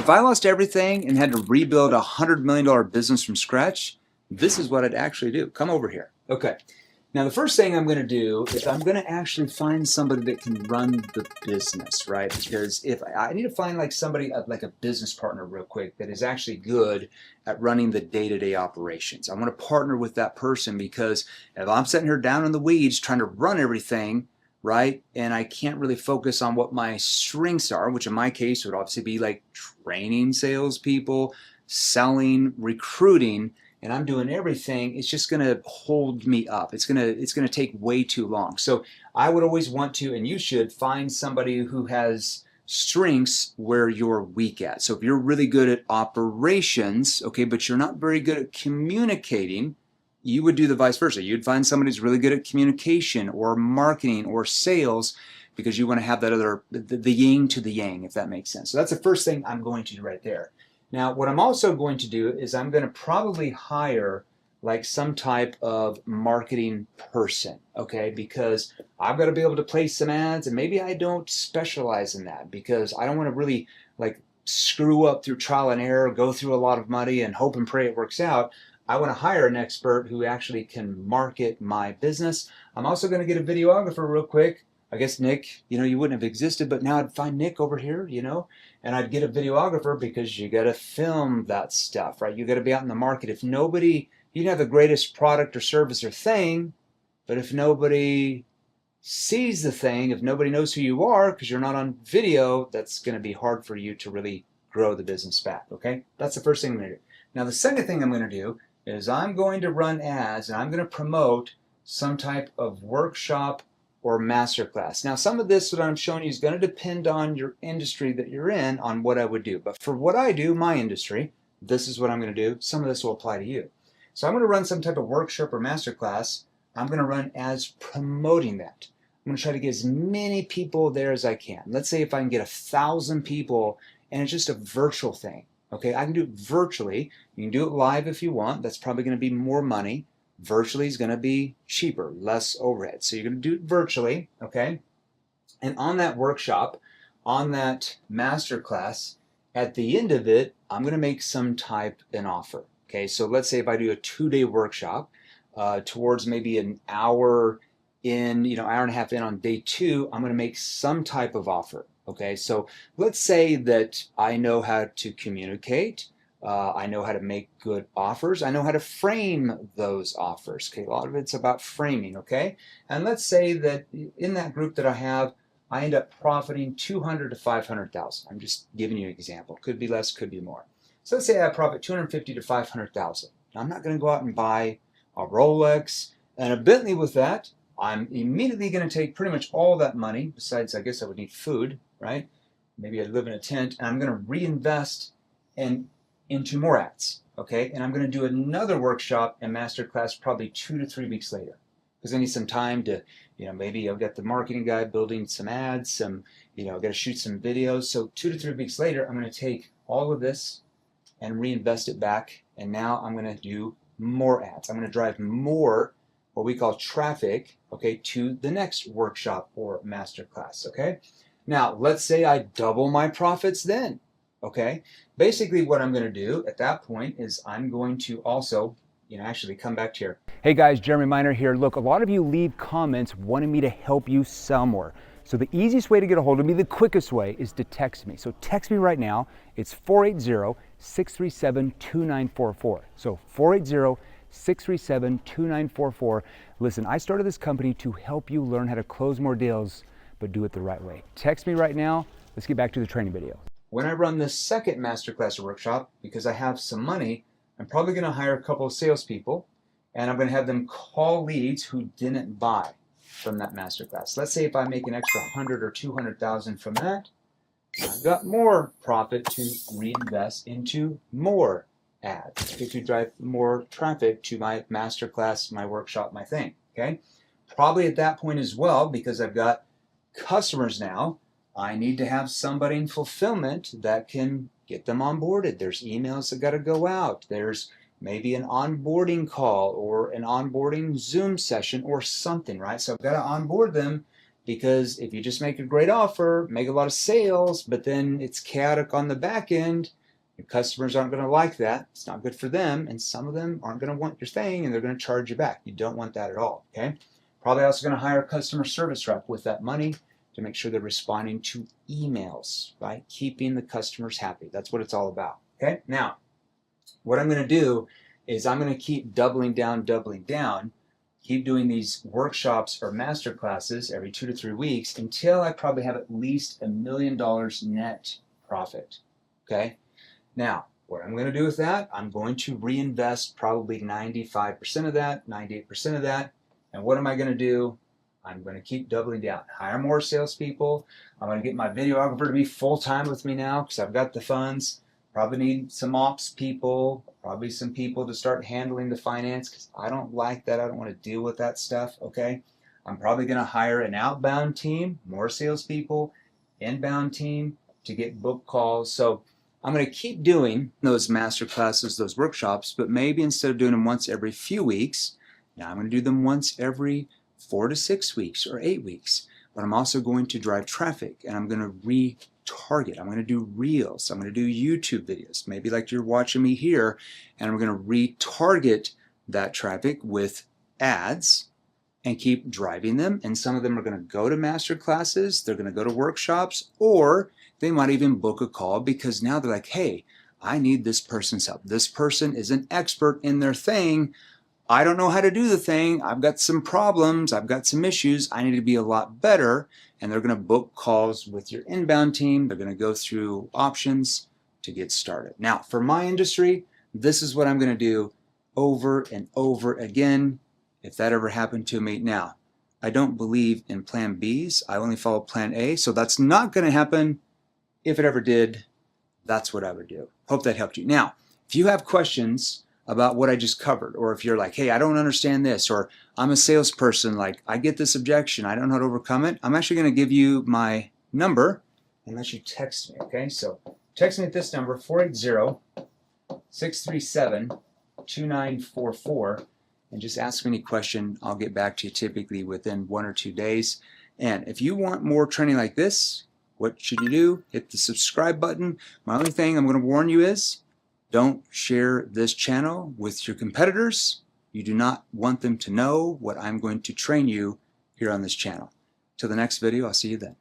If I lost everything and had to rebuild a $100 million business from scratch, this is what I'd actually do. Come over here. Okay. Now, the first thing I'm going to do is I'm going to actually find somebody that can run the business, right? Because if I need to find like somebody, like a business partner real quick that is actually good at running the day-to-day operations. I want to partner with that person because if I'm sitting here down in the weeds trying to run everything, right, and I can't really focus on what my strengths are, which in my case would obviously be like training salespeople, selling, recruiting, and I'm doing everything, it's just going to hold me up. It's going to take way too long. So I would always want to, and you should, find somebody who has strengths where you're weak at. So if you're really good at operations, okay, but you're not very good at communicating, you would do the vice versa. You'd find somebody who's really good at communication or marketing or sales, because you want to have that other, the yin to the yang, if that makes sense. So that's the first thing I'm going to do right there. Now, what I'm also going to do is I'm going to probably hire like some type of marketing person, okay? Because I've got to be able to place some ads, and maybe I don't specialize in that because I don't want to really like screw up through trial and error, go through a lot of money and hope and pray it works out. I want to hire an expert who actually can market my business. I'm also going to get a videographer real quick. I guess Nick, you wouldn't have existed, but now I'd find Nick over here, and I'd get a videographer because you got to film that stuff, right? You got to be out in the market. If nobody, you can have the greatest product or service or thing, but if nobody sees the thing, if nobody knows who you are because you're not on video, that's going to be hard for you to really grow the business back, okay? That's the first thing I'm going to do. Now, the second thing I'm going to do is I'm going to run ads and I'm going to promote some type of workshop or masterclass. Now, some of this that I'm showing you is going to depend on your industry that you're in on what I would do. But for what I do, my industry, this is what I'm going to do. Some of this will apply to you. So I'm going to run some type of workshop or masterclass. I'm going to run ads promoting that. I'm going to try to get as many people there as I can. Let's say if I can get 1,000 people and it's just a virtual thing. Okay, I can do it virtually. You can do it live if you want. That's probably going to be more money. Virtually is going to be cheaper, less overhead. So you're going to do it virtually, okay? And on that workshop, on that masterclass, at the end of it, I'm going to make some type an offer, okay? So let's say if I do a 2-day workshop towards maybe an hour in, hour and a half in on day 2, I'm going to make some type of offer, okay? So let's say that I know how to communicate. I know how to make good offers. I know how to frame those offers. Okay, a lot of it's about framing. Okay, and let's say that in that group that I have, I end up profiting 200 to 500,000. I'm just giving you an example. Could be less, could be more. So let's say I profit 250 to 500,000. I'm not going to go out and buy a Rolex and a Bentley with that. I'm immediately going to take pretty much all that money. Besides, I guess I would need food, right? Maybe I'd live in a tent, and I'm going to reinvest into more ads, okay? And I'm going to do another workshop and masterclass probably 2 to 3 weeks later, because I need some time to, maybe I've got the marketing guy building some ads, I've got to shoot some videos. So 2 to 3 weeks later, I'm going to take all of this and reinvest it back, and now I'm going to do more ads. I'm going to drive more what we call traffic, okay, to the next workshop or masterclass, okay? Now, let's say I double my profits then. Okay, basically what I'm going to do at that point is I'm going to also, actually come back to here. Hey guys, Jeremy Miner here. Look, a lot of you leave comments wanting me to help you sell more. So the easiest way to get a hold of me, the quickest way, is to text me. So text me right now. It's 480-637-2944. So 480-637-2944. Listen, I started this company to help you learn how to close more deals, but do it the right way. Text me right now. Let's get back to the training video. When I run this second masterclass or workshop, because I have some money, I'm probably going to hire a couple of salespeople, and I'm going to have them call leads who didn't buy from that masterclass. Let's say if I make an extra 100 or 200,000 from that, I've got more profit to reinvest into more ads, to drive more traffic to my masterclass, my workshop, my thing. Okay, probably at that point as well, because I've got customers now, I need to have somebody in fulfillment that can get them onboarded. There's emails that got to go out. There's maybe an onboarding call or an onboarding Zoom session or something, right? So I've got to onboard them Because if you just make a great offer, make a lot of sales, but then it's chaotic on the back end, your customers aren't going to like that. It's not good for them, and some of them aren't going to want your thing, and they're going to charge you back. You don't want that at all, okay? Probably also going to hire a customer service rep with that money to make sure they're responding to emails, right? Keeping the customers happy. That's what it's all about, okay? Now, what I'm going to do is I'm going to keep doubling down, keep doing these workshops or master classes every 2 to 3 weeks until I probably have at least $1 million net profit, okay? Now, what I'm going to do with that, I'm going to reinvest probably 95% of that, 98% of that. And what am I going to do? I'm going to keep doubling down. Hire more salespeople. I'm going to get my videographer to be full-time with me now because I've got the funds. Probably need some ops people, probably some people to start handling the finance because I don't like that. I don't want to deal with that stuff, okay? I'm probably going to hire an outbound team, more salespeople, inbound team to get book calls. So I'm going to keep doing those master classes, those workshops, but maybe instead of doing them once every few weeks, now I'm going to do them once every 4 to 6 weeks or 8 weeks. But I'm also going to drive traffic, and I'm going to retarget. I'm going to do reels. I'm going to do YouTube videos, maybe like you're watching me here, and I'm going to retarget that traffic with ads and keep driving them. And some of them are going to go to master classes, they're going to go to workshops, or they might even book a call because now they're like, hey, I need this person's help. This person is an expert in their thing. I don't know how to do the thing. I've got some problems. I've got some issues. I need to be a lot better. And they're going to book calls with your inbound team. They're going to go through options to get started. Now, for my industry, this is what I'm going to do over and over again if that ever happened to me. Now, I don't believe in plan Bs. I only follow plan A. So that's not going to happen. If it ever did, that's what I would do. Hope that helped you. Now, if you have questions about what I just covered, or if you're like, hey, I don't understand this, or I'm a salesperson, like I get this objection, I don't know how to overcome it, I'm actually going to give you my number and let you text me, okay? So text me at this number, 480-637-2944, and just ask me any question. I'll get back to you typically within 1 or 2 days. And if you want more training like this, what should you do? Hit the subscribe button. My only thing I'm going to warn you is, don't share this channel with your competitors. You do not want them to know what I'm going to train you here on this channel. Till the next video, I'll see you then.